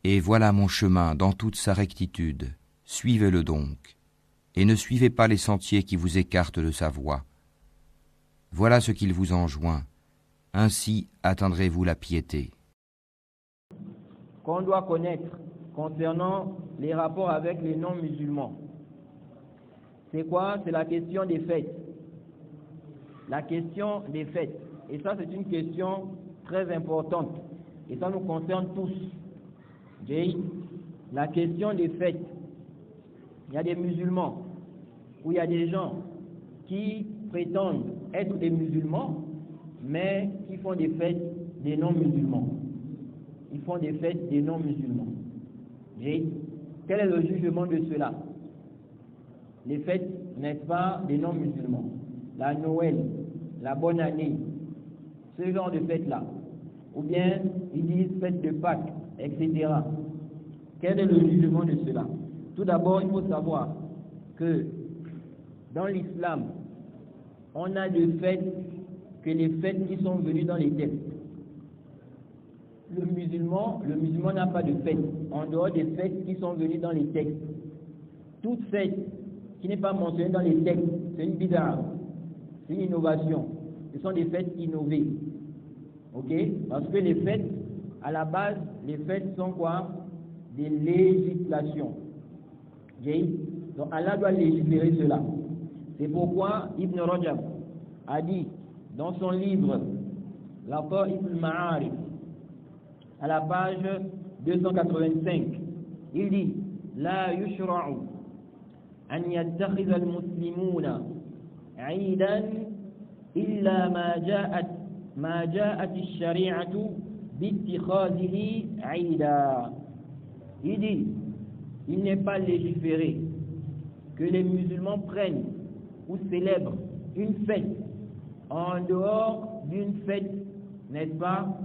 Et voilà mon chemin dans toute sa rectitude, suivez-le donc, et ne suivez pas les sentiers qui vous écartent de sa voie. Voilà ce qu'il vous enjoint, ainsi atteindrez-vous la piété. Qu'on doit connaître concernant les rapports avec les non-musulmans. C'est quoi? C'est la question des fêtes. La question des fêtes. Et ça, c'est une question très importante. Et ça nous concerne tous. La question des fêtes. Il y a des musulmans, ou il y a des gens qui prétendent être des musulmans, mais qui font des fêtes des non-musulmans. Ils font des fêtes des non-musulmans. Quel est le jugement de cela? Les fêtes, n'est-ce pas, des non-musulmans? La Noël, la bonne année, ce genre de fêtes-là. Ou bien, ils disent fête de Pâques, etc. Quel est le jugement de cela? Tout d'abord, il faut savoir que dans l'islam, on a de fêtes que les fêtes qui sont venues dans les textes. Le musulman n'a pas de fête en dehors des fêtes qui sont venues dans les textes. Toute fête qui n'est pas mentionnée dans les textes, c'est une bid'a, c'est une innovation. Ce sont des fêtes innovées. Ok? Parce que les fêtes, à la base, les fêtes sont quoi? Des législations. Okay? Donc Allah doit légiférer cela. C'est pourquoi Ibn Rajab a dit dans son livre Lataif al-Ma'arif, à la page 285, il dit La yushra'u an yattakhidha al-muslimuna 'idan illa ma ja'at ash-shari'atu bi-ittikhadhihi 'ida. Il dit il n'est pas légiféré que les musulmans prennent ou célèbrent une fête en dehors d'une fête, n'est-ce pas,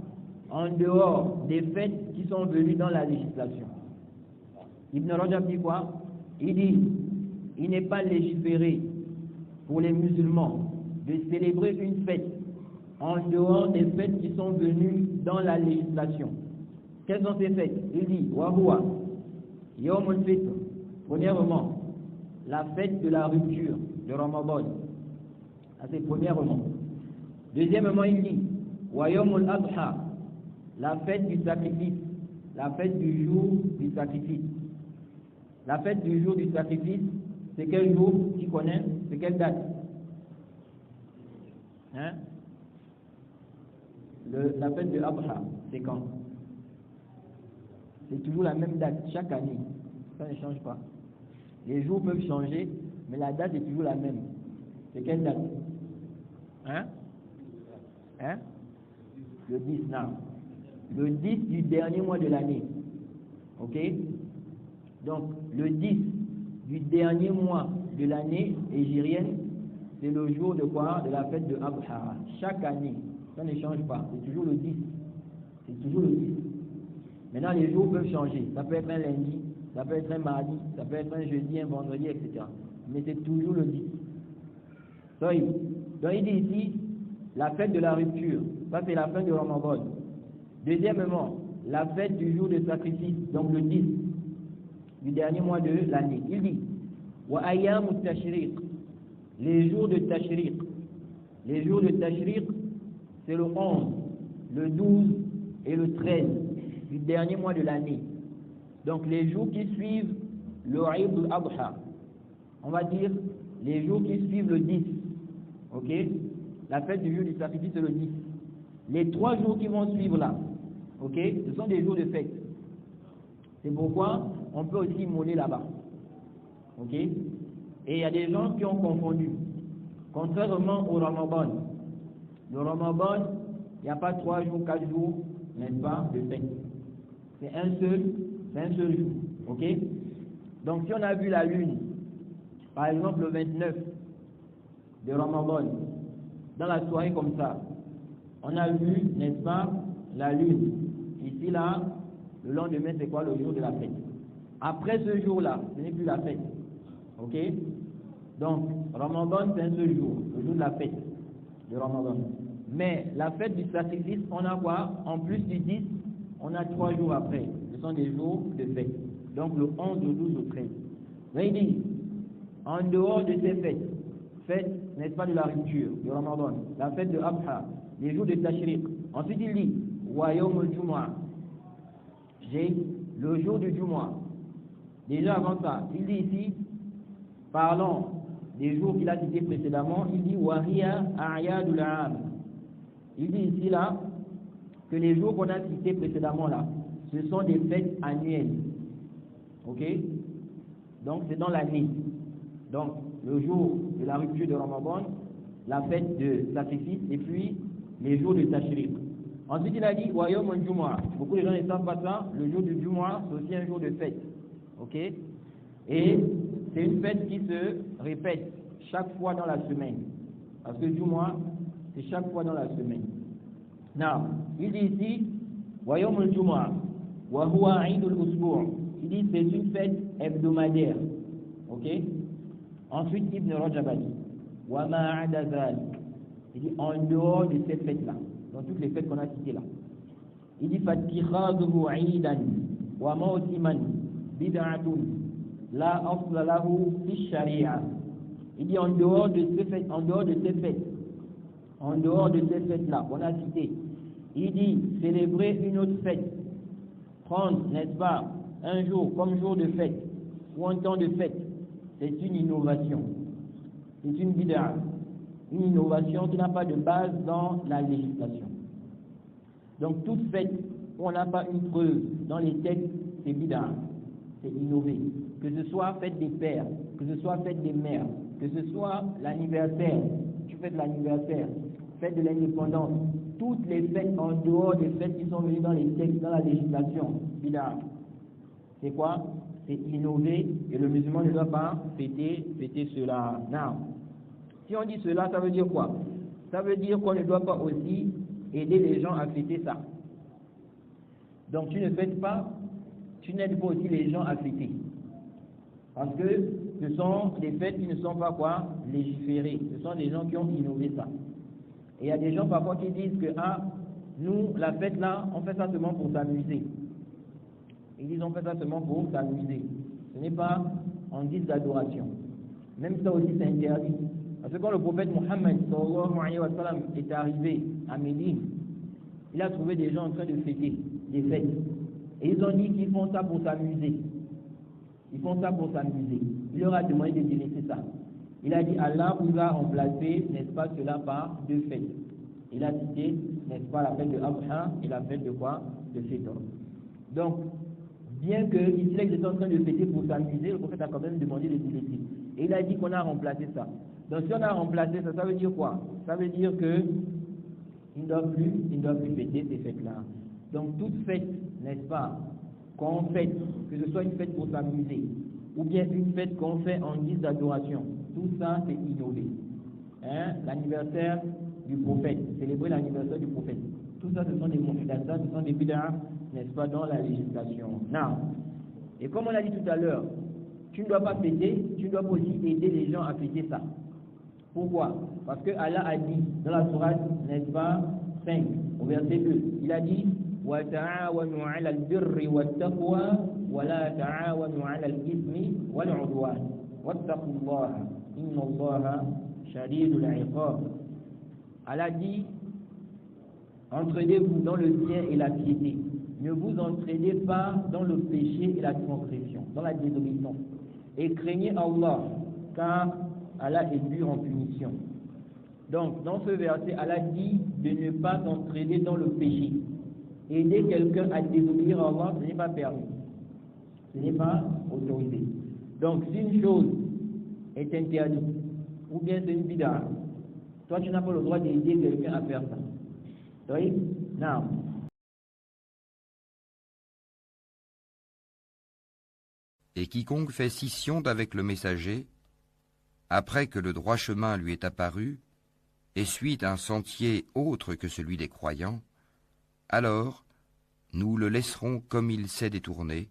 en dehors des fêtes qui sont venues dans la législation. Ibn Rajab dit quoi? Il dit, il n'est pas légiféré pour les musulmans de célébrer une fête en dehors des fêtes qui sont venues dans la législation. Quelles sont ces fêtes? Il dit, Wahua, Yawm al-Fitr, premièrement, la fête de la rupture, de Ramadan. Ça c'est premièrement. Deuxièmement, il dit, Wa Yawm al-Adha, la fête du sacrifice, la fête du jour du sacrifice. La fête du jour du sacrifice, c'est quel jour? Qui connaît? C'est quelle date? Hein? La fête de Adha, c'est quand? C'est toujours la même date, chaque année. Ça ne change pas. Les jours peuvent changer, mais la date est toujours la même. C'est quelle date? Hein? Hein? Le 10, non. Le 10 du dernier mois de l'année. Ok? Donc, le 10 du dernier mois de l'année hégirienne, c'est le jour de quoi? De la fête de Adha. Chaque année. Ça ne change pas. C'est toujours le 10. C'est toujours le 10. Maintenant, les jours peuvent changer. Ça peut être un lundi, ça peut être un mardi, ça peut être un jeudi, un vendredi, etc. Mais c'est toujours le 10. Donc, il dit ici, la fête de la rupture. Ça, c'est la fin de Ramadan. Deuxièmement, la fête du jour de sacrifice, donc le 10 du dernier mois de l'année. Il dit, Wa ayyamu tashriq, les jours de tashriq. Les jours de tashriq, c'est le 11, le 12 et le 13 du dernier mois de l'année. Donc les jours qui suivent le Eid al-Adha, on va dire les jours qui suivent le 10. Ok? La fête du jour du sacrifice c'est le 10. Les 3 jours qui vont suivre là, ok? Ce sont des jours de fête. C'est pourquoi on peut aussi monnaie là-bas. Ok? Et il y a des gens qui ont confondu. Contrairement au Ramadan. Le Ramadan, il n'y a pas 3 jours, 4 jours, n'est-ce pas, de fête. C'est un seul jour. Ok? Donc si on a vu la lune, par exemple le 29 de Ramadan, dans la soirée comme ça, on a vu, n'est-ce pas, la lune. Ici là, le lendemain c'est quoi? Le jour de la fête. Après ce jour-là, ce n'est plus la fête. Ok? Donc, Ramadan c'est un seul jour, le jour de la fête de Ramadan. Mais la fête du sacrifice, on a quoi? En plus du 10, on a 3 jours après. Ce sont des jours de fête. Donc le 11, le 12, le 13. Là, il dit, en dehors de ces fêtes, n'est-ce pas, de la rupture, du Ramadan, la fête de Abha, les jours de Tashriq. Ensuite, il dit, wa yawm al-Jumu'ah. J'ai le jour du Jumu'ah. Déjà avant ça, il dit ici, parlant des jours qu'il a cités précédemment, il dit wa hiya a'yadul 'am. Il dit ici là que les jours qu'on a cités précédemment là, ce sont des fêtes annuelles. Ok? Donc c'est dans l'année. Donc le jour de la rupture de Ramadan, la fête de sacrifice et puis les jours de Tashriq. Ensuite il a dit wa yawm al-Jumu'ah. Beaucoup de gens ne savent pas ça. Le jour du Jumu'ah, c'est aussi un jour de fête. Ok? Et c'est une fête qui se répète chaque fois dans la semaine. Parce que Jumu'ah, c'est chaque fois dans la semaine. Now, il dit ici, wa yawm al-Jumu'ah, wa huwa 'Eid al-Usbu'. Il dit c'est une fête hebdomadaire. Ok? Ensuite, Ibn Rajab a dit, wa ma 'ada dhalik. Il dit en dehors de ces fêtes-là, dans toutes les fêtes qu'on a citées là. Il dit fattikhadhuhu 'Eidan wa mawsiman bid'atun la asla lahu fi sharia. Il dit en dehors de ces fêtes, en dehors de ces fêtes-là qu'on a citées, il dit célébrer une autre fête, prendre, n'est-ce pas, un jour comme jour de fête ou un temps de fête, c'est une innovation, c'est une bid'a, une innovation qui n'a pas de base dans la législation. Donc toute fête où on n'a pas une preuve dans les textes, c'est bid'a, c'est innové. Que ce soit fête des pères, que ce soit fête des mères, que ce soit l'anniversaire, tu fêtes l'anniversaire, fête de l'indépendance, toutes les fêtes en dehors des fêtes qui sont venues dans les textes, dans la législation, bid'a. C'est quoi? C'est innover et le musulman ne doit pas fêter cela. Non. Si on dit cela, ça veut dire quoi? Ça veut dire qu'on ne doit pas aussi aider les gens à fêter ça. Donc tu ne fêtes pas, tu n'aides pas aussi les gens à fêter. Parce que ce sont des fêtes qui ne sont pas quoi? Légiférées. Ce sont des gens qui ont innové ça. Et il y a des gens parfois qui disent que nous, la fête là, on fait ça seulement pour s'amuser. Ils disent on fait ça seulement pour s'amuser. Ce n'est pas en guise d'adoration. Même ça aussi c'est interdit. Parce que quand le prophète Mohammed sallallahu alayhi wa sallam est arrivé à Médine, il a trouvé des gens en train de fêter des fêtes. Et ils ont dit qu'ils font ça pour s'amuser. Ils font ça pour s'amuser. Il leur a demandé de délaisser ça. Il a dit Allah vous a remplacé, n'est-ce pas, cela par deux fêtes. Il a cité, n'est-ce pas, la fête de Abha et la fête de quoi? De Fitr. Donc, bien que ici ils étaient en train de fêter pour s'amuser, le prophète a quand même demandé de délaisser. Et il a dit qu'on a remplacé ça. Donc si on a remplacé ça, ça veut dire quoi? Ça veut dire que ils ne doivent plus fêter ces fêtes-là. Donc toute fête, n'est-ce pas, qu'on fête, que ce soit une fête pour s'amuser, ou bien une fête qu'on fait en guise d'adoration, tout ça c'est innové. L'anniversaire du prophète, célébrer l'anniversaire du prophète, tout ça ce sont des muhdathat, ce sont des bid'ah, n'est-ce pas, dans la législation. Non. Et comme on l'a dit tout à l'heure, tu ne dois pas fêter, tu dois aussi aider les gens à fêter ça. Pourquoi? Parce que Allah a dit dans la sourate, n'est-ce pas, 5, au verset 2, il a dit وَتَعَاوَنُوا عَلَى الْبِرِّ وَالتَّقْوَى وَلَا تَعَاوَنُوا عَلَى الْإِثْمِ وَالْعُدْوَانِ وَاتَّقُوا اللَّهَ إِنَّ اللَّهَ شَدِيدُ الْعِقَابِ. Allah dit entraidez-vous dans le bien et la piété. Ne vous entraidez pas dans le péché et la transgression, dans la désobéissance. Et craignez Allah, car Allah est dur en punition. Donc, dans ce verset, Allah dit de ne pas s'entraider dans le péché. Aider quelqu'un à désobéir à Allah, ce n'est pas permis. Ce n'est pas autorisé. Donc, si une chose est interdite, ou bien c'est une bid'a, toi tu n'as pas le droit d'aider quelqu'un à faire ça. Oui? Non. Et quiconque fait scission d'avec le messager, après que le droit chemin lui est apparu, et suit un sentier autre que celui des croyants, alors nous le laisserons comme il s'est détourné,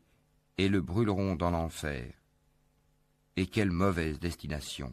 et le brûlerons dans l'enfer. Et quelle mauvaise destination!